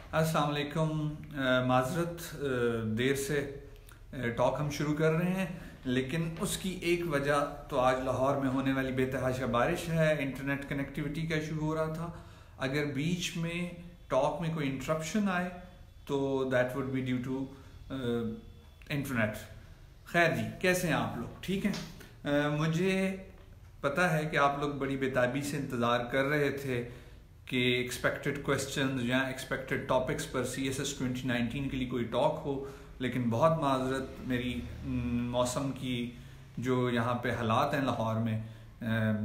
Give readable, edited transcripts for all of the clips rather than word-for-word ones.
अस्सलाम वालेकुम। माज़रत देर से टॉक हम शुरू कर रहे हैं, लेकिन उसकी एक वजह तो आज लाहौर में होने वाली बेतहाशा बारिश है। इंटरनेट कनेक्टिविटी का इशू हो रहा था। अगर बीच में टॉक में कोई इंटरप्शन आए तो that would be due to internet. खैर जी, कैसे हैं आप लोग? ठीक हैं। मुझे पता है कि आप लोग बड़ी बेताबी से इंतज़ार कर रहे थे कि एक्सपेक्टेड क्वेश्चंस या एक्सपेक्टेड टॉपिक्स पर CSS 2019 के लिए कोई टॉक हो, लेकिन बहुत माजरत मेरी मौसम की जो यहाँ पे हालात हैं लाहौर में,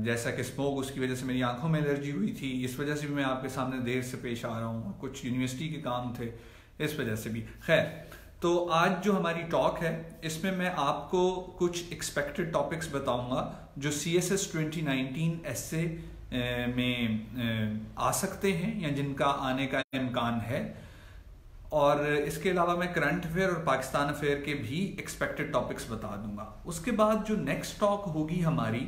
जैसा कि स्मोक, उसकी वजह से मेरी आंखों में एलर्जी हुई थी। इस वजह से भी मैं आपके सामने देर से पेश आ रहा हूँ। कुछ यूनिवर्सिटी के काम थे, इस वजह से भी। खैर, तो आज जो हमारी टॉक है इसमें मैं आपको कुछ एक्सपेक्टेड टॉपिक्स बताऊँगा जो CSS 2019 ऐसे में आ सकते हैं या जिनका आने का इम्कान है। और इसके अलावा मैं करंट अफेयर और पाकिस्तान अफेयर के भी एक्सपेक्टेड टॉपिक्स बता दूंगा। उसके बाद जो नेक्स्ट टॉक होगी हमारी,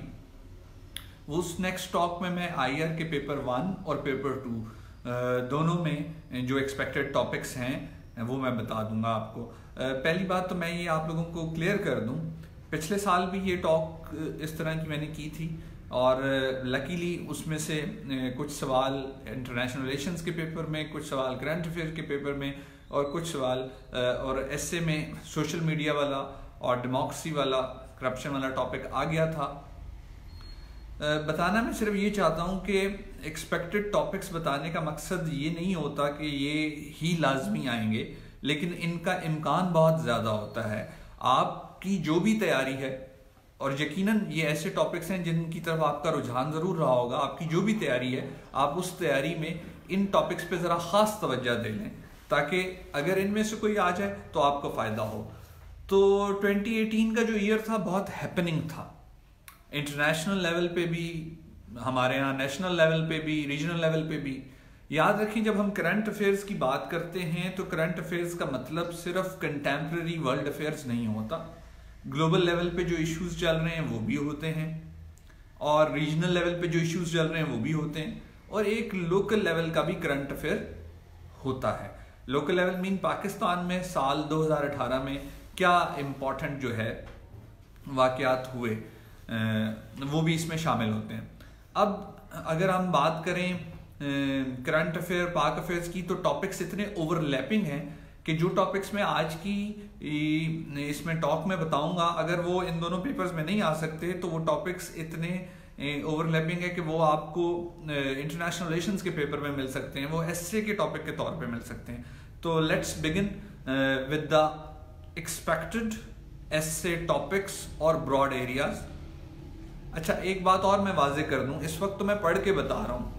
उस नेक्स्ट टॉक में मैं IR के पेपर 1 और पेपर 2 दोनों में जो एक्सपेक्टेड टॉपिक्स हैं वो मैं बता दूंगा आपको। पहली बात तो मैं ये आप लोगों को क्लियर कर दूं, पिछले साल भी ये टॉक इस तरह की मैंने की थी और लकीली उसमें से कुछ सवाल इंटरनेशनल रिलेशंस के पेपर में, कुछ सवाल करंट अफेयर के पेपर में और कुछ सवाल और ऐसे में सोशल मीडिया वाला और डेमोक्रेसी वाला, करप्शन वाला टॉपिक आ गया था। बताना मैं सिर्फ ये चाहता हूँ कि एक्सपेक्टेड टॉपिक्स बताने का मकसद ये नहीं होता कि ये ही लाजमी आएंगे, लेकिन इनका इम्कान बहुत ज़्यादा होता है। आपकी जो भी तैयारी है, और यकीनन ये ऐसे टॉपिक्स हैं जिनकी तरफ आपका रुझान ज़रूर रहा होगा, आपकी जो भी तैयारी है आप उस तैयारी में इन टॉपिक्स पे ज़रा ख़ास तवज्जो दे लें, ताकि अगर इनमें से कोई आ जाए तो आपको फ़ायदा हो। तो 2018 का जो ईयर था बहुत हैपनिंग था, इंटरनेशनल लेवल पे भी, हमारे यहाँ नेशनल लेवल पे भी, रीजनल लेवल पे भी। याद रखें, जब हम करंट अफेयर्स की बात करते हैं तो करंट अफेयर्स का मतलब सिर्फ कंटेम्प्रेरी वर्ल्ड अफेयर्स नहीं होता। ग्लोबल लेवल पे जो इश्यूज चल रहे हैं वो भी होते हैं, और रीजनल लेवल पे जो इश्यूज चल रहे हैं वो भी होते हैं, और एक लोकल लेवल का भी करंट अफेयर होता है। लोकल लेवल मीन पाकिस्तान में साल 2018 में क्या इम्पोर्टेंट जो है वाकयात हुए, वो भी इसमें शामिल होते हैं। अब अगर हम बात करें करंट अफेयर, पाक अफेयर्स की, तो टॉपिक्स इतने ओवरलैपिंग हैं कि जो टॉपिक्स मैं आज की इसमें टॉक में बताऊंगा, अगर वो इन दोनों पेपर्स में नहीं आ सकते तो वो टॉपिक्स इतने ओवरलैपिंग है कि वो आपको इंटरनेशनल रिलेशंस के पेपर में मिल सकते हैं, वो एसए के टॉपिक के तौर पे मिल सकते हैं। तो let's begin with the expected SA topics और ब्रॉड एरियाज। अच्छा, एक बात और मैं वाजे कर दूं, इस वक्त तो मैं पढ़ के बता रहा हूँ,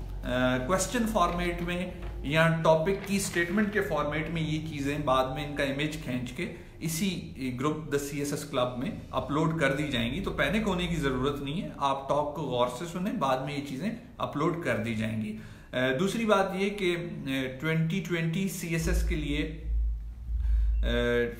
क्वेश्चन फॉर्मेट में या टॉपिक की स्टेटमेंट के फॉर्मेट में ये चीज़ें बाद में इनका इमेज खींच के इसी ग्रुप द CSS क्लब में अपलोड कर दी जाएंगी। तो पैनिक होने की ज़रूरत नहीं है, आप टॉक को गौर से सुने, बाद में ये चीज़ें अपलोड कर दी जाएंगी। दूसरी बात ये कि 2020 CSS के लिए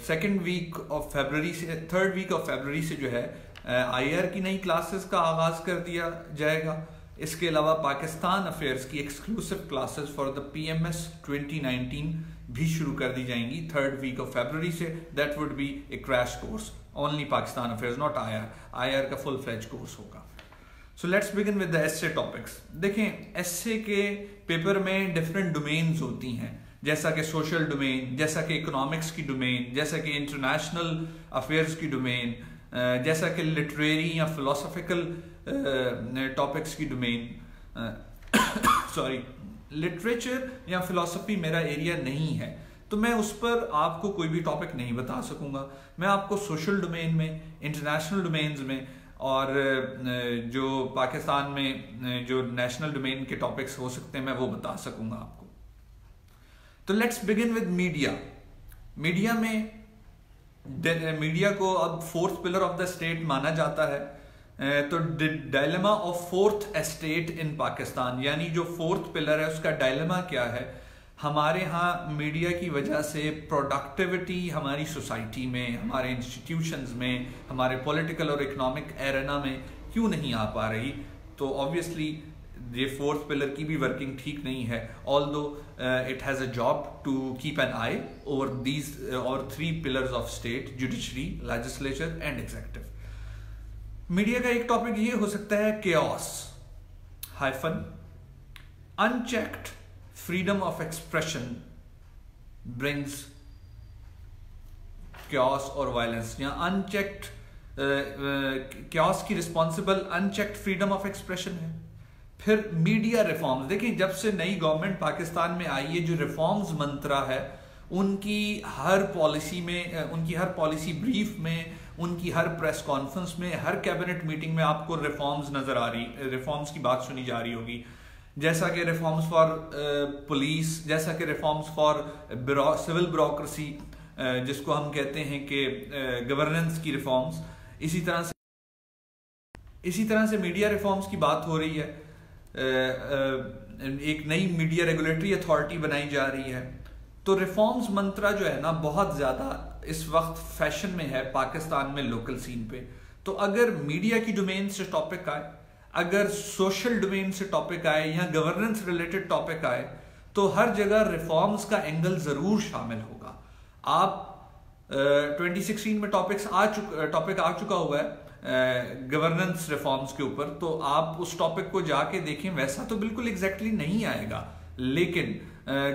सेकेंड वीक ऑफ फरवरी से, थर्ड वीक ऑफ फरवरी से जो है IR की नई क्लासेस का आगाज़ कर दिया जाएगा। इसके अलावा पाकिस्तान अफेयर्स की exclusive classes for the PMS 2019 भी शुरू कर दी जाएंगी थर्ड वीक ऑफ फरवरी से। That would be a crash course, only Pakistan affairs, not IR का फुल फ्लेज कोर्स होगा। So let's begin with the SA topics. देखें, एसए के पेपर में डिफरेंट डोमेन्स होती हैं, जैसा कि सोशल डोमेन, जैसा कि इकोनॉमिक्स की डोमेन, जैसा कि इंटरनेशनल अफेयर्स की डोमेन, जैसा कि लिटरेरी या फिलोसफिकल टॉपिक्स की डोमेन। सॉरी, लिटरेचर या फिलोसफी मेरा एरिया नहीं है, तो मैं उस पर आपको कोई भी टॉपिक नहीं बता सकूंगा। मैं आपको सोशल डोमेन में, इंटरनेशनल डोमेन्स में और जो पाकिस्तान में जो नेशनल डोमेन के टॉपिक्स हो सकते हैं मैं वो बता सकूंगा आपको। तो let's begin with media. Media में, मीडिया को अब fourth pillar of the state माना जाता है। तो डायलेमा ऑफ फोर्थ एस्टेट इन पाकिस्तान, यानी जो फोर्थ पिलर है उसका डायलेमा क्या है। हमारे यहाँ मीडिया की वजह से प्रोडक्टिविटी हमारी सोसाइटी में, हमारे इंस्टीट्यूशंस में, हमारे पॉलिटिकल और इकोनॉमिक एरेना में क्यों नहीं आ पा रही। तो ऑब्वियसली ये फोर्थ पिलर की भी वर्किंग ठीक नहीं है, although it has a job to keep an eye over these और 3 pillars of state, judiciary, legislature and executive. Media का एक टॉपिक ये हो सकता है chaos hyphen unchecked freedom of expression brings chaos और वायलेंस, या अनचेक्ड chaos की responsible unchecked freedom of expression है। फिर मीडिया रिफॉर्म्स, देखिए जब से नई गवर्नमेंट पाकिस्तान में आई है, जो रिफॉर्म्स मंत्रा है उनकी हर पॉलिसी में, उनकी हर पॉलिसी ब्रीफ में, उनकी हर प्रेस कॉन्फ्रेंस में, हर कैबिनेट मीटिंग में आपको रिफॉर्म्स नजर आ रही, रिफॉर्म्स की बात सुनी जा रही होगी, जैसा कि रिफॉर्म्स फॉर पुलिस, जैसा कि रिफॉर्म्स फॉर सिविल ब्यूरोक्रेसी जिसको हम कहते हैं कि गवर्नेंस की रिफॉर्म्स, इसी तरह से मीडिया रिफॉर्म्स की बात हो रही है। एक नई मीडिया रेगुलेटरी अथॉरिटी बनाई जा रही है। तो रिफॉर्म्स मंत्रा जो है ना बहुत ज्यादा इस वक्त फैशन में है पाकिस्तान में लोकल सीन पे। तो अगर मीडिया की डोमेन से टॉपिक आए, अगर सोशल डोमेन से टॉपिक आए या गवर्नेंस रिलेटेड टॉपिक आए, तो हर जगह रिफॉर्म्स का एंगल जरूर शामिल होगा। आप 2016 में टॉपिक आ चुका हुआ है गवर्नेंस रिफॉर्म्स के ऊपर, तो आप उस टॉपिक को जाके देखें, वैसा तो बिल्कुल एग्जैक्टली नहीं आएगा, लेकिन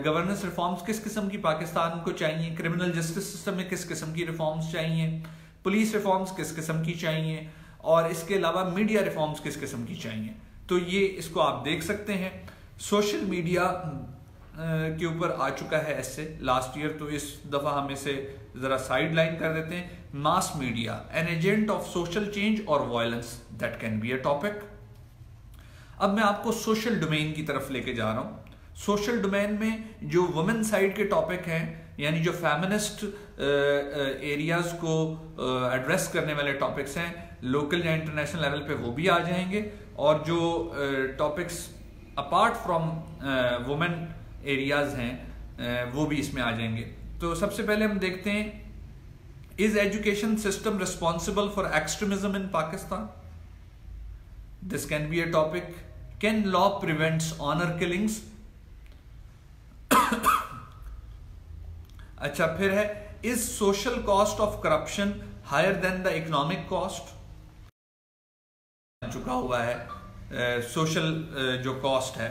गवर्नेंस रिफॉर्म्स किस किस्म की पाकिस्तान को चाहिए, क्रिमिनल जस्टिस सिस्टम में किस किस्म की रिफॉर्म्स चाहिए, पुलिस रिफॉर्म्स किस किस्म की चाहिए, और इसके अलावा मीडिया रिफॉर्म्स किस किस्म की चाहिए। तो ये इसको आप देख सकते हैं। सोशल मीडिया के ऊपर आ चुका है ऐसे लास्ट ईयर, तो इस दफा हम इसे जरा साइड लाइन कर देते हैं। Mass media an agent of social change और violence, that can be a topic. अब मैं आपको सोशल डोमेन की तरफ लेके जा रहा हूं। सोशल डोमेन में जो वुमेन साइड के टॉपिक हैं, यानी जो फेमिनिस्ट एरियाज को एड्रेस करने वाले टॉपिक्स हैं, लोकल या इंटरनेशनल लेवल पे वो भी आ जाएंगे, और जो topics apart from women areas हैं वो भी इसमें आ जाएंगे। तो सबसे पहले हम देखते हैं, is education system responsible for extremism in Pakistan? This can be a topic. Can law prevents honour killings? अच्छा, फिर है, is social cost of corruption higher than the economic cost? चुका हुआ है सोशल जो कॉस्ट है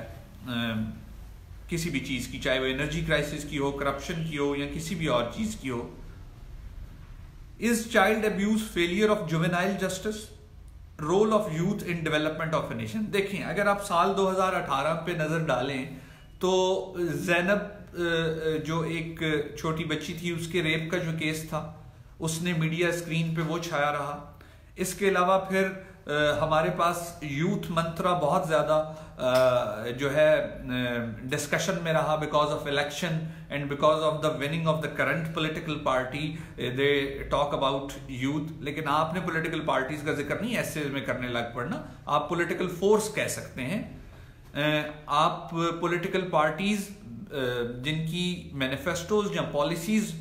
किसी भी चीज की, चाहे वो एनर्जी क्राइसिस की हो, करप्शन की हो, या किसी भी और चीज की हो। Is child abuse failure of juvenile justice? Role of youth in development of a nation. देखिए, अगर आप साल 2018 पे नजर डालें तो ज़ैनब जो एक छोटी बच्ची थी, उसके रेप का जो केस था, उसने मीडिया स्क्रीन पे वो छाया रहा। इसके अलावा फिर हमारे पास यूथ मंत्रा बहुत ज़्यादा जो है डिस्कशन में रहा, because of election and because of the winning of the current political party, they talk about youth. लेकिन आपने पॉलिटिकल पार्टीज का जिक्र नहीं ऐसे में करने लग पड़ना, आप पॉलिटिकल फोर्स कह सकते हैं। आप पॉलिटिकल पार्टीज जिनकी मैनिफेस्टोज या पॉलिसीज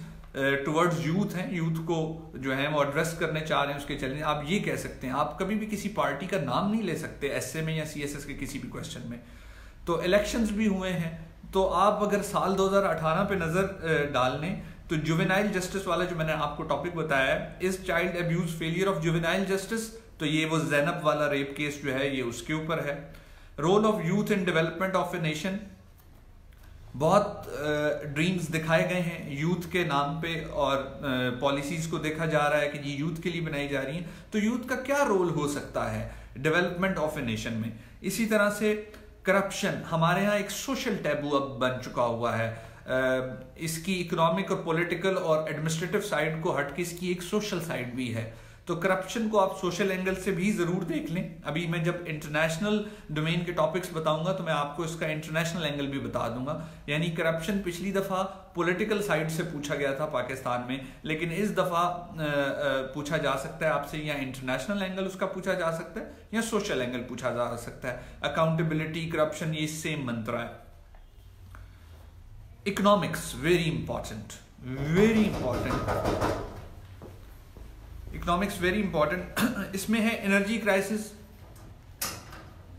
टुवर्ड्स यूथ हैं, यूथ को जो है वो एड्रेस करने चाह रहे हैं, उसके चलने आप ये कह सकते हैं। आप कभी भी किसी पार्टी का नाम नहीं ले सकते एसए में या सीएसएस के किसी भी क्वेश्चन में। तो इलेक्शंस भी हुए हैं, तो आप अगर साल 2018 पे नजर डालने तो जुवेनाइल जस्टिस वाला जो मैंने आपको टॉपिक बताया है, is child abuse failure of juvenile justice, तो ये वो ज़ैनब वाला रेप केस जो है ये उसके ऊपर है। Role of youth in development of a nation, बहुत ड्रीम्स दिखाए गए हैं यूथ के नाम पे, और पॉलिसीज को देखा जा रहा है कि ये यूथ के लिए बनाई जा रही हैं। तो यूथ का क्या रोल हो सकता है डेवलपमेंट ऑफ ए नेशन में। इसी तरह से करप्शन हमारे यहाँ एक सोशल टैबू अब बन चुका हुआ है। इसकी इकोनॉमिक और पॉलिटिकल और एडमिनिस्ट्रेटिव साइड को हट के इसकी एक सोशल साइड भी है। तो करप्शन को आप सोशल एंगल से भी जरूर देख लें। अभी मैं जब इंटरनेशनल डोमेन के टॉपिक्स बताऊंगा तो मैं आपको इसका इंटरनेशनल एंगल भी बता दूंगा। यानी करप्शन पिछली दफा पॉलिटिकल साइड से पूछा गया था पाकिस्तान में, लेकिन इस दफा पूछा जा सकता है आपसे, या इंटरनेशनल एंगल उसका पूछा जा सकता है या सोशल एंगल पूछा जा सकता है। अकाउंटेबिलिटी, करप्शन, ये सेम मंत्र है। Economics very important, very important, economics very important. इसमें है एनर्जी क्राइसिस,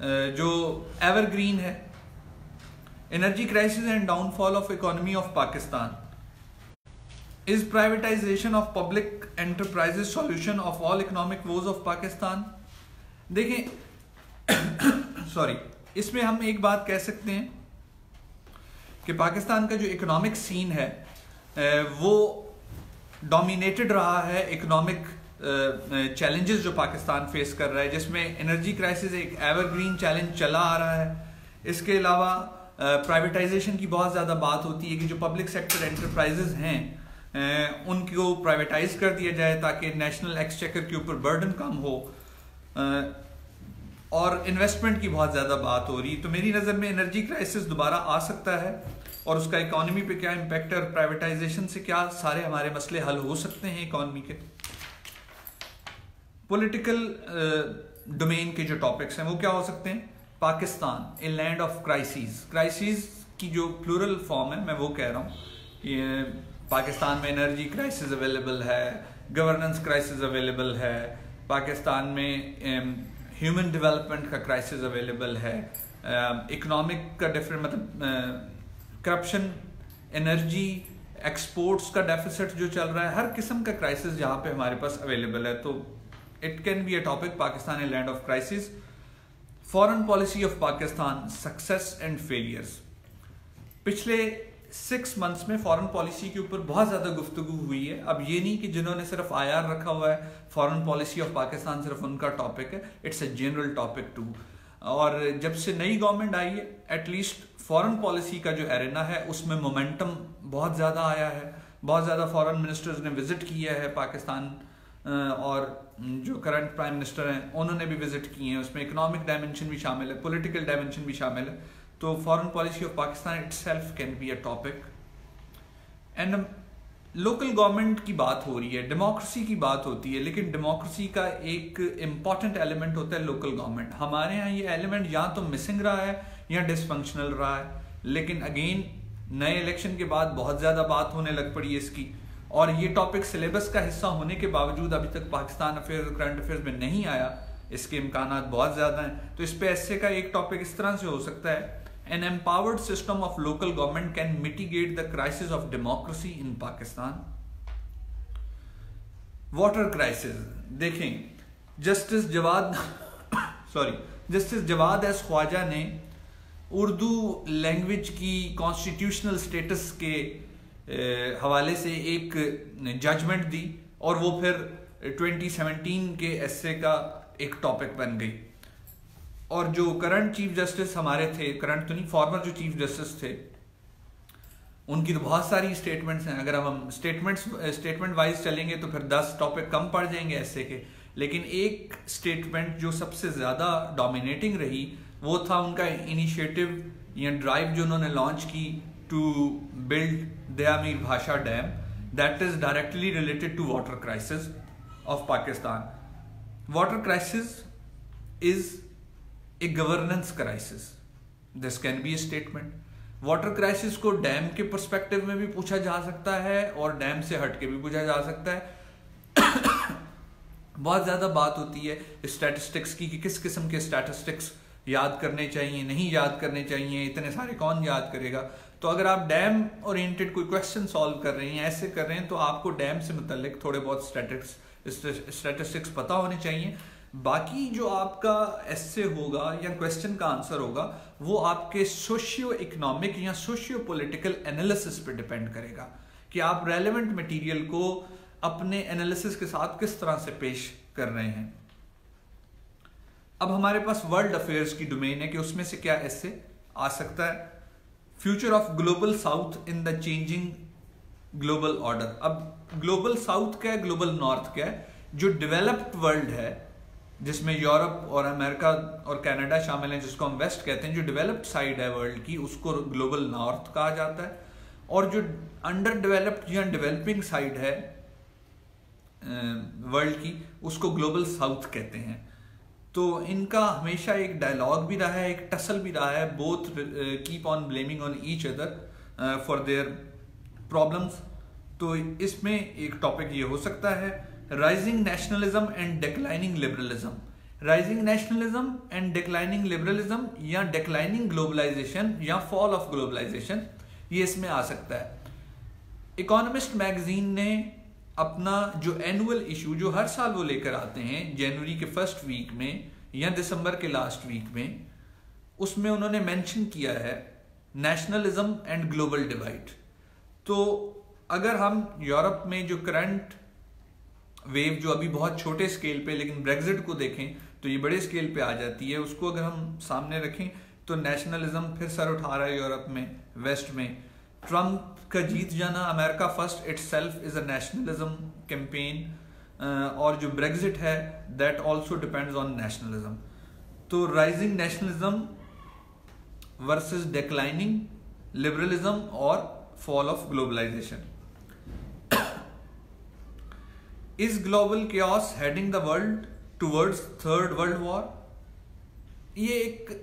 जो एवरग्रीन है, energy crisis and downfall of economy of Pakistan, is privatisation of public enterprises solution of all economic woes of Pakistan. देखें sorry, इसमें हम एक बात कह सकते हैं कि पाकिस्तान का जो इकोनॉमिक सीन है वो डोमिनेटेड रहा है इकोनॉमिक चैलेंजेस जो पाकिस्तान फेस कर रहा है, जिसमें एनर्जी क्राइसिस एक एवरग्रीन चैलेंज चला आ रहा है। इसके अलावा प्राइवेटाइजेशन की बहुत ज़्यादा बात होती है कि जो पब्लिक सेक्टर एंटरप्राइजेज हैं उनको प्राइवेटाइज कर दिया जाए ताकि नेशनल एक्सचेकर के ऊपर बर्डन कम हो, और इन्वेस्टमेंट की बहुत ज़्यादा बात हो रही। तो मेरी नज़र में एनर्जी क्राइसिस दोबारा आ सकता है और उसका इकोनॉमी पे क्या इम्पैक्ट है और प्राइवेटाइजेशन से क्या सारे हमारे मसले हल हो सकते हैं इकोनॉमी के। पॉलिटिकल डोमेन के जो टॉपिक्स हैं वो क्या हो सकते हैं? Pakistan a land of crisis, crisis की जो प्लूरल फॉर्म है मैं वो कह रहा हूँ। पाकिस्तान में एनर्जी क्राइसिस अवेलेबल है, गवर्नेंस क्राइसिस अवेलेबल है, पाकिस्तान में ह्यूमन डेवलपमेंट का क्राइसिस अवेलेबल है, इकोनॉमिक का डिफरेंट मतलब करप्शन, एनर्जी एक्सपोर्ट्स का डेफिसिट जो चल रहा है, हर किस्म का क्राइसिस जहाँ पे हमारे पास अवेलेबल है। तो it can be a topic Pakistan a land of crisis. Foreign policy of Pakistan, success and failures. पिछले 6 मंथ्स में फॉरेन पॉलिसी के ऊपर बहुत ज़्यादा गुफ्तगू हुई है। अब ये नहीं कि जिन्होंने सिर्फ IR रखा हुआ है फॉरेन पॉलिसी ऑफ पाकिस्तान सिर्फ उनका टॉपिक है, it's a general topic too. और जब से नई गवर्नमेंट आई है एटलीस्ट फॉरेन पॉलिसी का जो एरेना है उसमें मोमेंटम बहुत ज़्यादा आया है। बहुत ज़्यादा फॉरेन मिनिस्टर्स ने विजिट किया है पाकिस्तान, और जो करंट प्राइम मिनिस्टर हैं उन्होंने भी विजिट किए हैं। उसमें इकोनॉमिक डायमेंशन भी शामिल है, पॉलिटिकल डायमेंशन भी शामिल है। तो foreign policy of Pakistan itself can be a topic. And local government की बात हो रही है, डेमोक्रेसी की बात होती है, लेकिन डेमोक्रेसी का एक इम्पॉर्टेंट एलिमेंट होता है लोकल गवर्नमेंट। हमारे यहाँ ये एलिमेंट या तो मिसिंग रहा है या डिसफंक्शनल रहा है। लेकिन अगेन नए इलेक्शन के बाद बहुत ज़्यादा बात होने लग पड़ी है इसकी, और ये टॉपिक सिलेबस का हिस्सा होने के बावजूद अभी तक पाकिस्तान अफेयर्स और करंट अफेयर्स में नहीं आया। इसके इम्कानात बहुत ज़्यादा हैं। तो इस पे ऐसे का एक टॉपिक इस तरह से हो सकता है, An empowered system of local government can mitigate the crisis of democracy in Pakistan. Water crisis, देखें जस्टिस जवाद एस ख्वाजा ने उर्दू लैंग्वेज की कॉन्स्टिट्यूशनल स्टेटस के हवाले से एक जजमेंट दी और वो फिर 2017 के एस्से का एक टॉपिक बन गई। और जो करंट चीफ जस्टिस हमारे थे, करंट तो नहीं, फॉर्मर जो चीफ जस्टिस थे, उनकी तो बहुत सारी स्टेटमेंट्स हैं। अगर हम स्टेटमेंट वाइज चलेंगे तो फिर 10 टॉपिक कम पड़ जाएंगे ऐसे के। लेकिन एक स्टेटमेंट जो सबसे ज़्यादा डोमिनेटिंग रही वो था उनका इनिशिएटिव या ड्राइव जो उन्होंने लॉन्च की to build Diamer Bhasha dam, that is directly related to water crisis of Pakistan. Water crisis is a governance crisis, this can be a statement. Water crisis को डैम के पर्सपेक्टिव में भी पूछा जा सकता है और डैम से हट के भी पूछा जा सकता है। बहुत ज़्यादा बात होती है स्टैटिस्टिक्स की कि किस किस्म के स्टैटिस्टिक्स याद करने चाहिए, नहीं याद करने चाहिए, इतने सारे कौन याद करेगा। तो अगर आप डैम ओरिएंटेड कोई क्वेश्चन सॉल्व कर रहे हैं, ऐसे कर रहे हैं, तो आपको डैम से मुतल्लिक थोड़े बहुत स्टैटिस्टिक्स पता होने चाहिए। बाकी जो आपका एस्से होगा या क्वेश्चन का आंसर होगा वो आपके सोशियो इकोनॉमिक या सोशियो पॉलिटिकल एनालिसिस पे डिपेंड करेगा कि आप रेलेवेंट मटेरियल को अपने एनालिसिस के साथ किस तरह से पेश कर रहे हैं। अब हमारे पास वर्ल्ड अफेयर्स की डोमेन है कि उसमें से क्या एस्से आ सकता है। Future of global south in the changing global order. अब ग्लोबल साउथ क्या है, ग्लोबल नॉर्थ क्या है? जो डेवलप्ड वर्ल्ड है जिसमें यूरोप और अमेरिका और कनाडा शामिल हैं, जिसको हम वेस्ट कहते हैं, जो डेवलप्ड साइड है वर्ल्ड की उसको ग्लोबल नॉर्थ कहा जाता है, और जो अंडर डेवलप्ड या डेवलपिंग साइड है वर्ल्ड की उसको ग्लोबल साउथ कहते हैं। तो इनका हमेशा एक डायलॉग भी रहा है, एक टसल भी रहा है, both keep on blaming on each other for their problems. तो इसमें एक टॉपिक ये हो सकता है, rising nationalism and declining liberalism. Rising nationalism and declining liberalism, या डिक्लाइनिंग ग्लोबलाइजेशन या फॉल ऑफ ग्लोबलाइजेशन, ये इसमें आ सकता है। इकोनॉमिस्ट मैगजीन ने अपना जो एनुअल इशू जो हर साल वो लेकर आते हैं जनवरी के फर्स्ट वीक में या दिसंबर के लास्ट वीक में, उसमें उन्होंने मेंशन किया है नेशनलिज्म एंड ग्लोबल डिवाइड। तो अगर हम यूरोप में जो करंट वेव जो अभी बहुत छोटे स्केल पे, लेकिन ब्रेग्जिट को देखें तो ये बड़े स्केल पे आ जाती है, उसको अगर हम सामने रखें तो नेशनलिज्म फिर सर उठा रहा है यूरोप में, वेस्ट में। ट्रम्प का जीत जाना, America first itself is a nationalism campaign, और जो ब्रेग्जिट है that also depends on nationalism. तो rising nationalism versus declining liberalism और fall of globalisation. Is global chaos heading the world towards third world war? ये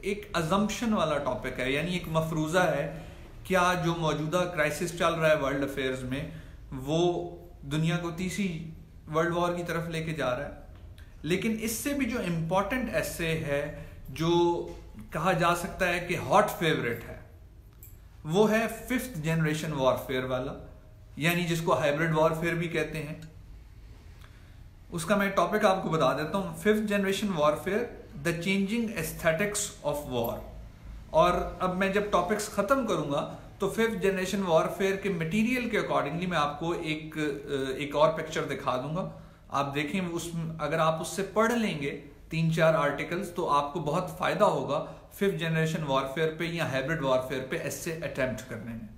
एक assumption वाला topic है, यानी एक मफरूजा है। क्या जो मौजूदा क्राइसिस चल रहा है वर्ल्ड अफेयर्स में वो दुनिया को तीसरी वर्ल्ड वॉर की तरफ लेके जा रहा है? लेकिन इससे भी जो इम्पोर्टेंट ऐसे है, जो कहा जा सकता है कि हॉट फेवरेट है, वो है फिफ्थ जनरेशन वॉरफेयर वाला, यानी जिसको हाइब्रिड वॉरफेयर भी कहते हैं। उसका मैं टॉपिक आपको बता देता हूं, fifth generation warfare, the changing aesthetics of war. और अब मैं जब टॉपिक्स खत्म करूंगा तो फिफ्थ जनरेशन वॉरफेयर के मटेरियल के अकॉर्डिंगली मैं आपको एक और पिक्चर दिखा दूंगा। आप देखें, अगर आप उससे पढ़ लेंगे 3-4 आर्टिकल्स तो आपको बहुत फायदा होगा फिफ्थ जनरेशन वॉरफेयर पे या हाइब्रिड वॉरफेयर पे ऐसे अटेम्प्ट करने में।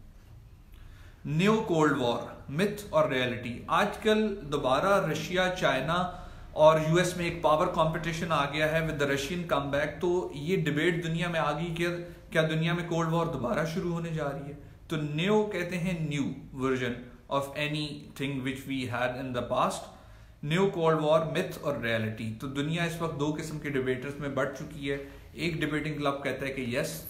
न्यू कोल्ड वॉर, मिथ और रियलिटी। आजकल दोबारा रशिया, चाइना और यूएस में एक पावर कंपटीशन आ गया है विद द रशियन कमबैक। तो ये डिबेट दुनिया में आ गई कि क्या दुनिया में कोल्ड वॉर दोबारा शुरू होने जा रही है? तो न्यू कहते हैं new version of anything which we had in the past. New cold war, myth और रियलिटी। तो दुनिया इस वक्त दो किस्म के डिबेटर्स में बढ़ चुकी है। एक डिबेटिंग क्लब कहता है कि yes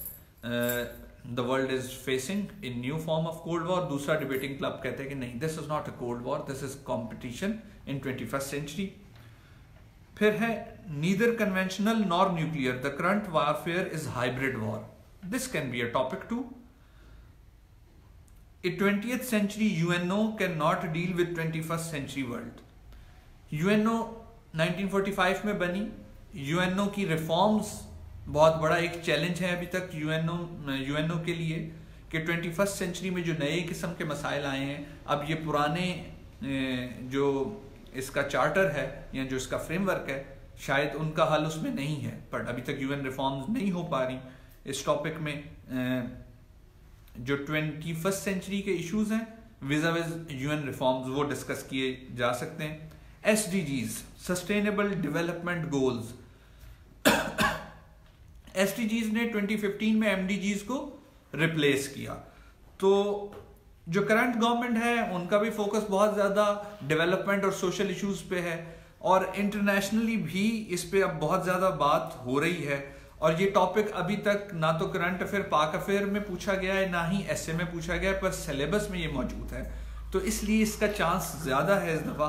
the world is facing in new form of cold war. दूसरा डिबेटिंग क्लब कहता है कि नहीं, this is not a cold war, this is competition in 21st century. फिर है neither conventional nor nuclear, the current warfare is hybrid war. This can be a topic too. A 20th century UNO cannot deal with 21st century world. UNO 1945 में बनी। UNO की reforms बहुत बड़ा एक challenge है अभी तक UNO के लिए कि 21st सेंचुरी में जो नए किस्म के मसाइल आए हैं, अब ये पुराने जो इसका चार्टर है या जो इसका फ्रेमवर्क है, शायद उनका हल उसमें नहीं है। पर अभी तक UN रिफॉर्म्स नहीं हो पा रही। इस टॉपिक में जो 21st सेंचुरी के इश्यूज हैं विज़ UN रिफॉर्म्स, वो डिस्कस किए जा सकते हैं। SDGs, sustainable development goals. SDGs ने 2015 में MDGs को रिप्लेस किया। तो जो करंट गवर्नमेंट है उनका भी फोकस बहुत ज्यादा डेवलपमेंट और सोशल इश्यूज पे है, और इंटरनेशनली भी इस पे अब बहुत ज्यादा बात हो रही है। और ये टॉपिक अभी तक ना तो करंट अफेयर पाक अफेयर में पूछा गया है, ना ही एसए में पूछा गया है, पर सिलेबस में ये मौजूद है। तो इसलिए इसका चांस ज्यादा है इस दफा